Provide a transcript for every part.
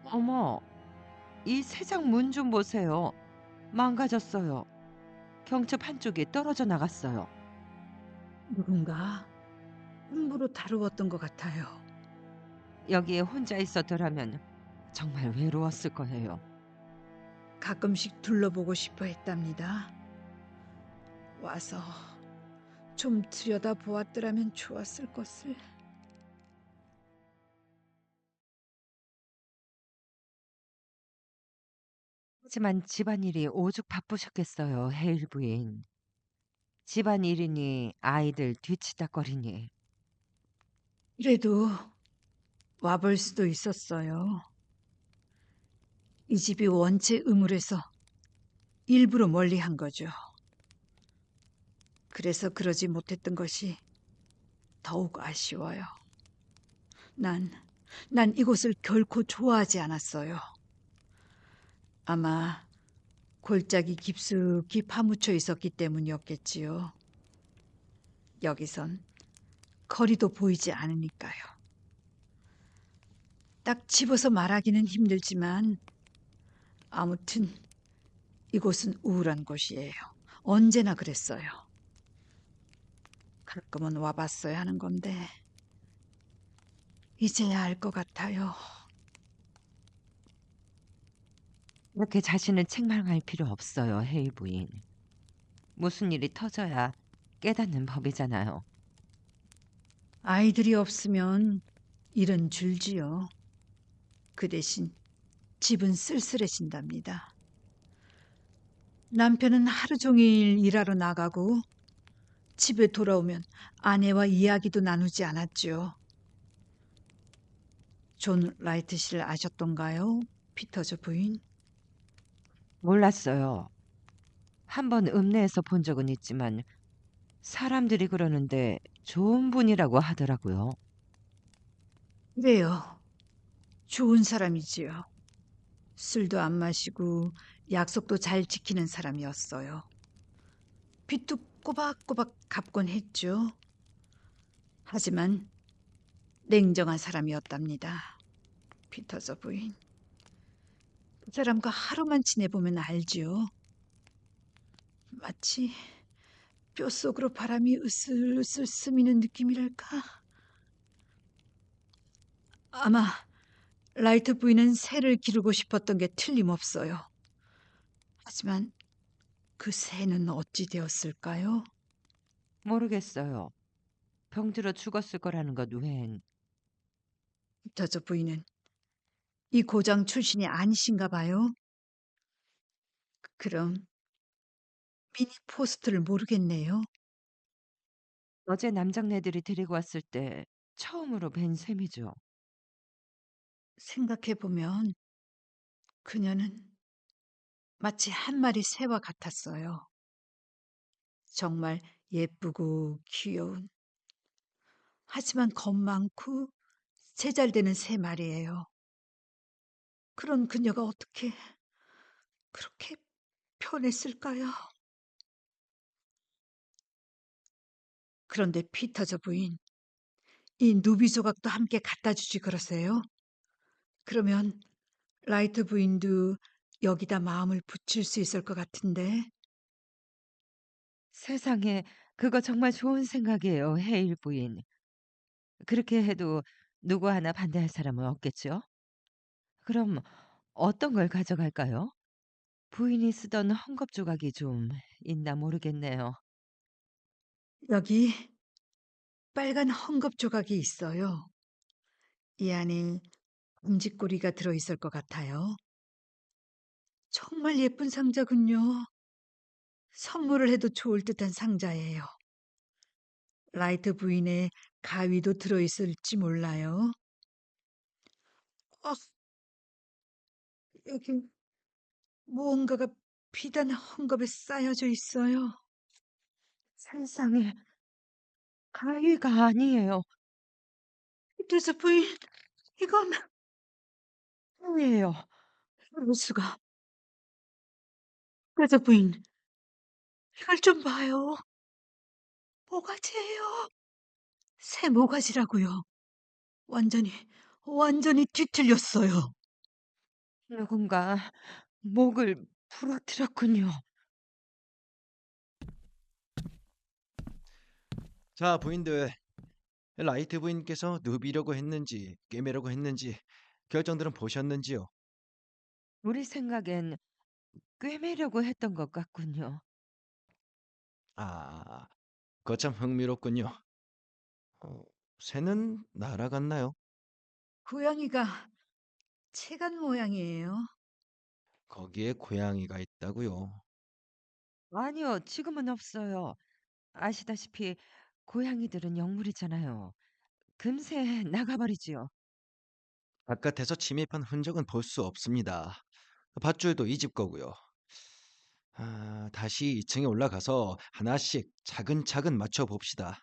어머, 이 세장 문 좀 보세요. 망가졌어요. 경첩 한쪽이 떨어져 나갔어요. 누군가 함부로 다루었던 것 같아요. 여기에 혼자 있었더라면 정말 외로웠을 거예요. 가끔씩 둘러보고 싶어 했답니다. 와서 좀 들여다 보았더라면 좋았을 것을. 하지만 집안일이 오죽 바쁘셨겠어요, 헤일 부인. 집안일이니 아이들 뒤치다꺼리니. 그래도 와볼 수도 있었어요. 이 집이 원체 음울해서 일부러 멀리 한 거죠. 그래서 그러지 못했던 것이 더욱 아쉬워요. 난, 난 이곳을 결코 좋아하지 않았어요. 아마 골짜기 깊숙이 파묻혀 있었기 때문이었겠지요. 여기선 거리도 보이지 않으니까요. 딱 집어서 말하기는 힘들지만 아무튼 이곳은 우울한 곳이에요. 언제나 그랬어요. 가끔은 와봤어야 하는 건데 이제야 알 것 같아요. 이렇게 자신을 책망할 필요 없어요, 헤일 부인. 무슨 일이 터져야 깨닫는 법이잖아요. 아이들이 없으면 일은 줄지요. 그 대신 집은 쓸쓸해진답니다. 남편은 하루 종일 일하러 나가고 집에 돌아오면 아내와 이야기도 나누지 않았죠. 존 라이트 씨를 아셨던가요? 피터저 부인? 몰랐어요. 한 번 읍내에서 본 적은 있지만 사람들이 그러는데 좋은 분이라고 하더라고요. 그래요. 좋은 사람이지요. 술도 안 마시고 약속도 잘 지키는 사람이었어요. 빚도 꼬박꼬박 갚곤 했죠. 하지만 냉정한 사람이었답니다. 피터저 부인. 그 사람과 하루만 지내보면 알지요. 마치 뼛속으로 바람이 으슬으슬 스미는 느낌이랄까. 아마 라이트 부인은 새를 기르고 싶었던 게 틀림없어요. 하지만 그 새는 어찌 되었을까요? 모르겠어요. 병들어 죽었을 거라는 것 외엔. 피터저 부인은 이 고장 출신이 아니신가 봐요. 그럼 미니 포스트를 모르겠네요. 어제 남장네들이 데리고 왔을 때 처음으로 뵌 셈이죠. 생각해보면 그녀는 마치 한 마리 새와 같았어요. 정말 예쁘고 귀여운, 하지만 겁 많고 제잘되는 새 말이에요. 그런 그녀가 어떻게 그렇게 편했을까요? 그런데 피터저 부인, 이 누비 조각도 함께 갖다 주지 그러세요? 그러면 라이트 부인도 여기다 마음을 붙일 수 있을 것 같은데. 세상에, 그거 정말 좋은 생각이에요, 헤일 부인. 그렇게 해도 누구 하나 반대할 사람은 없겠죠? 그럼 어떤 걸 가져갈까요? 부인이 쓰던 헝겊 조각이 좀 있나 모르겠네요. 여기 빨간 헝겊 조각이 있어요. 이 안에 금지꼬리가 들어있을 것 같아요. 정말 예쁜 상자군요. 선물을 해도 좋을 듯한 상자예요. 라이트 부인의 가위도 들어있을지 몰라요. 어, 여기 무언가가 비단 헝겊에 쌓여져 있어요. 세상에, 가위가 아니에요. 이래서 부인, 이건 아니에요. 그럴 수가. 그래서 부인, 이걸 좀 봐요. 모가지예요. 새 모가지라고요. 완전히, 완전히 뒤틀렸어요. 누군가 목을 부러뜨렸군요. 자, 부인들, 라이트 부인께서 누비려고 했는지 꿰매려고 했는지 결정들은 보셨는지요? 우리 생각엔 꿰매려고 했던 것 같군요. 아, 그거 참 흥미롭군요. 어, 새는 날아갔나요? 고양이가 체간 모양이에요. 거기에 고양이가 있다고요. 아니요, 지금은 없어요. 아시다시피 고양이들은 영물이잖아요. 금세 나가버리지요. 바깥에서 침입한 흔적은 볼 수 없습니다. 밧줄도 이 집 거고요. 다시 2층에 올라가서 하나씩 차근차근 맞춰 봅시다.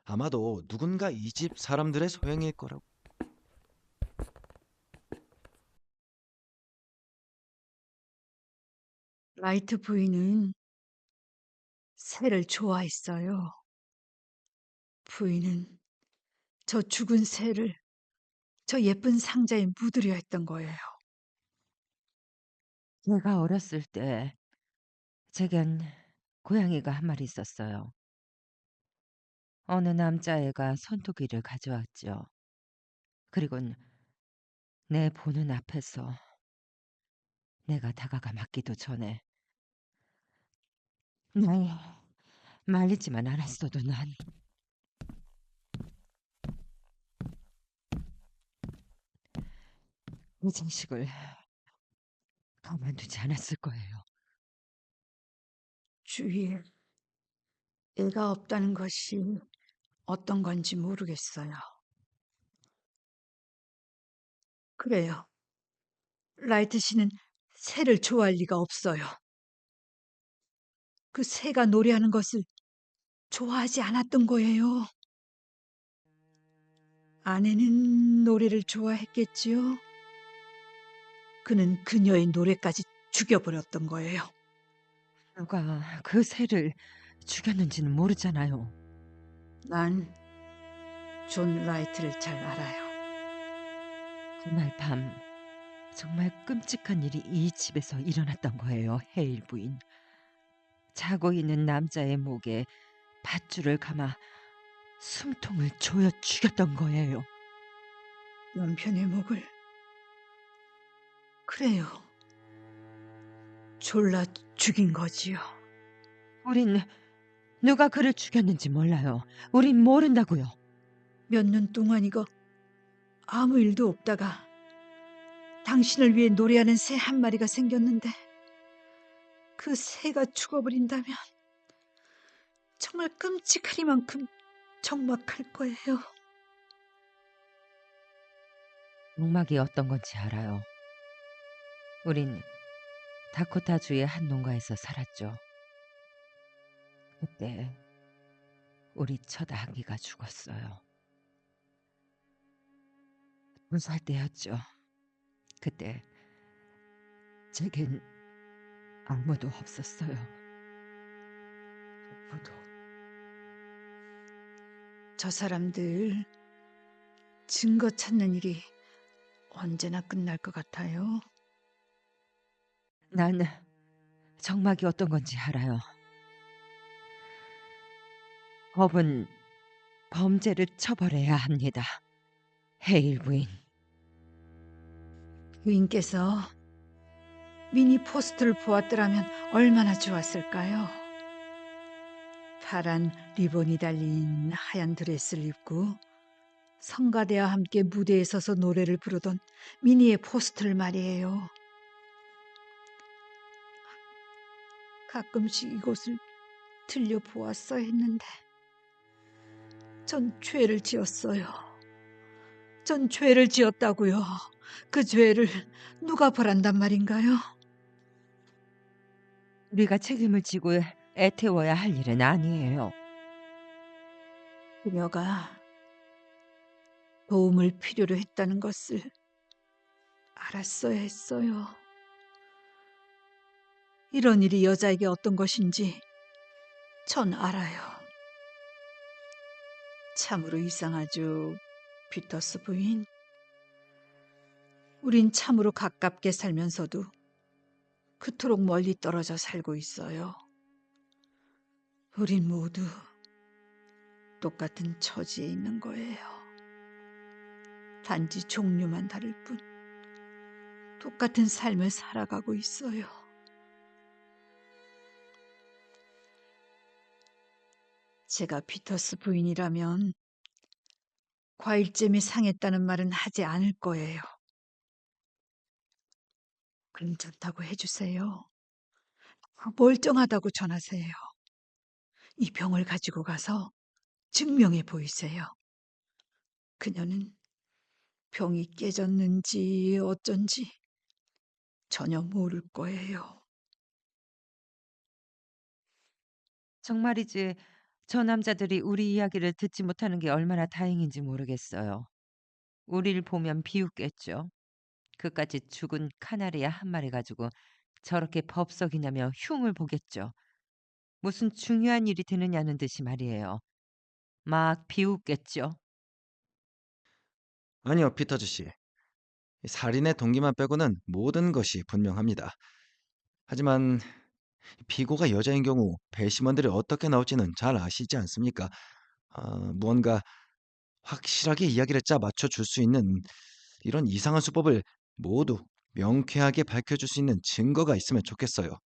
아마도 누군가 이 집 사람들의 소행일 거라고. 라이트 부인은 새를 좋아했어요. 부인은 저 죽은 새를 저 예쁜 상자에 묻으려 했던 거예요. 제가 어렸을 때 제겐 고양이가 한 마리 있었어요. 어느 남자애가 손톱귀를 가져왔죠. 그리곤 내 보는 앞에서 내가 다가가 맞기도 전에 날 말리지만 않았어도 난 그 자식을 가만두지 않았을 거예요. 주위에 애가 없다는 것이 어떤 건지 모르겠어요. 그래요. 라이트 씨는 새를 좋아할 리가 없어요. 그 새가 노래하는 것을 좋아하지 않았던 거예요. 아내는 노래를 좋아했겠지요. 그는 그녀의 노래까지 죽여버렸던 거예요. 누가 그 새를 죽였는지는 모르잖아요. 난 존 라이트를 잘 알아요. 그날 밤 정말 끔찍한 일이 이 집에서 일어났던 거예요, 헤일 부인. 자고 있는 남자의 목에 밧줄을 감아 숨통을 조여 죽였던 거예요. 남편의 목을. 그래요. 졸라 죽인 거지요. 우린 누가 그를 죽였는지 몰라요. 우린 모른다고요. 몇 년 동안 이거 아무 일도 없다가 당신을 위해 노래하는 새 한 마리가 생겼는데 그 새가 죽어버린다면 정말 끔찍하리만큼 적막할 거예요. 농막이 어떤 건지 알아요. 우린 다코타주의 한 농가에서 살았죠. 그때 우리 첫 아기가 죽었어요. 2살 때였죠. 그때 제겐 아무도 없었어요. 아무도. 저 사람들 증거 찾는 일이 언제나 끝날 것 같아요. 난 정막이 어떤 건지 알아요. 법은 범죄를 처벌해야 합니다. 헤일 부인. 부인께서 미니 포스트를 보았더라면 얼마나 좋았을까요? 파란 리본이 달린 하얀 드레스를 입고 성가대와 함께 무대에 서서 노래를 부르던 미니의 포스트를 말이에요. 가끔씩 이곳을 들려보았어야 했는데 전 죄를 지었어요. 전 죄를 지었다고요. 그 죄를 누가 벌한단 말인가요? 우리가 책임을 지고 애태워야 할 일은 아니에요. 그녀가 도움을 필요로 했다는 것을 알았어야 했어요. 이런 일이 여자에게 어떤 것인지 전 알아요. 참으로 이상하죠, 피터스 부인. 우린 참으로 가깝게 살면서도 그토록 멀리 떨어져 살고 있어요. 우린 모두 똑같은 처지에 있는 거예요. 단지 종류만 다를 뿐 똑같은 삶을 살아가고 있어요. 제가 피터스 부인이라면 과일잼이 상했다는 말은 하지 않을 거예요. 괜찮다고 해주세요. 멀쩡하다고 전하세요. 이 병을 가지고 가서 증명해 보이세요. 그녀는 병이 깨졌는지 어쩐지 전혀 모를 거예요. 정말이지 저 남자들이 우리 이야기를 듣지 못하는 게 얼마나 다행인지 모르겠어요. 우리를 보면 비웃겠죠. 그까지 죽은 카나리아 한 마리 가지고 저렇게 법석이냐며 흉을 보겠죠. 무슨 중요한 일이 되느냐는 듯이 말이에요. 막 비웃겠죠. 아니요, 피터즈 씨. 살인의 동기만 빼고는 모든 것이 분명합니다. 하지만 피고가 여자인 경우 배심원들이 어떻게 나올지는 잘 아시지 않습니까? 무언가 확실하게 이야기를 짜 맞춰줄 수 있는 이런 이상한 수법을 모두 명쾌하게 밝혀줄 수 있는 증거가 있으면 좋겠어요.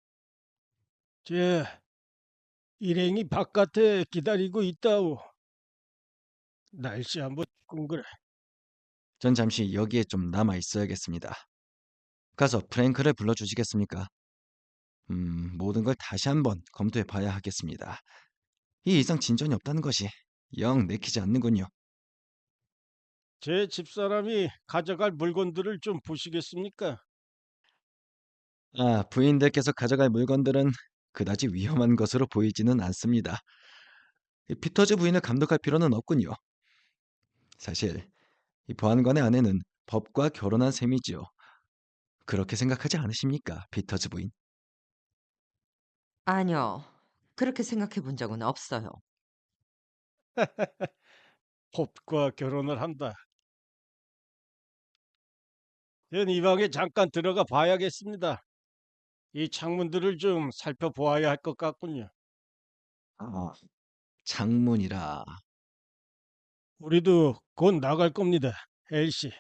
제 일행이 바깥에 기다리고 있다오. 날씨 한번 둥그래. 전 잠시 여기에 좀 남아 있어야겠습니다. 가서 프랭크를 불러주시겠습니까? 모든 걸 다시 한번 검토해 봐야 하겠습니다. 이 이상 진전이 없다는 것이 영 내키지 않는군요. 제 집사람이 가져갈 물건들을 좀 보시겠습니까? 부인들께서 가져갈 물건들은 그다지 위험한 것으로 보이지는 않습니다. 이 피터즈 부인을 감독할 필요는 없군요. 사실 이 보안관의 아내는 법과 결혼한 셈이지요. 그렇게 생각하지 않으십니까, 피터즈 부인? 아니요. 그렇게 생각해 본 적은 없어요. 법과 결혼을 한다. 전 이 방에 잠깐 들어가 봐야겠습니다. 이 창문들을 좀 살펴보아야 할 것 같군요. 아, 장문이라. 우리도 곧 나갈 겁니다. 엘씨.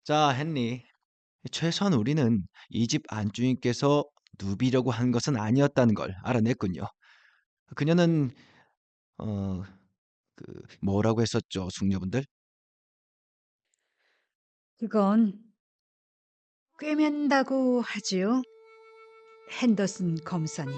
자, 헨리. 최소한 우리는 이 집 안주인께서 누비려고 한 것은 아니었다는 걸 알아냈군요. 그녀는 어, 뭐라고 했었죠, 숙녀분들? 그건 꿰맨다고 하지요. 핸더슨 검사님.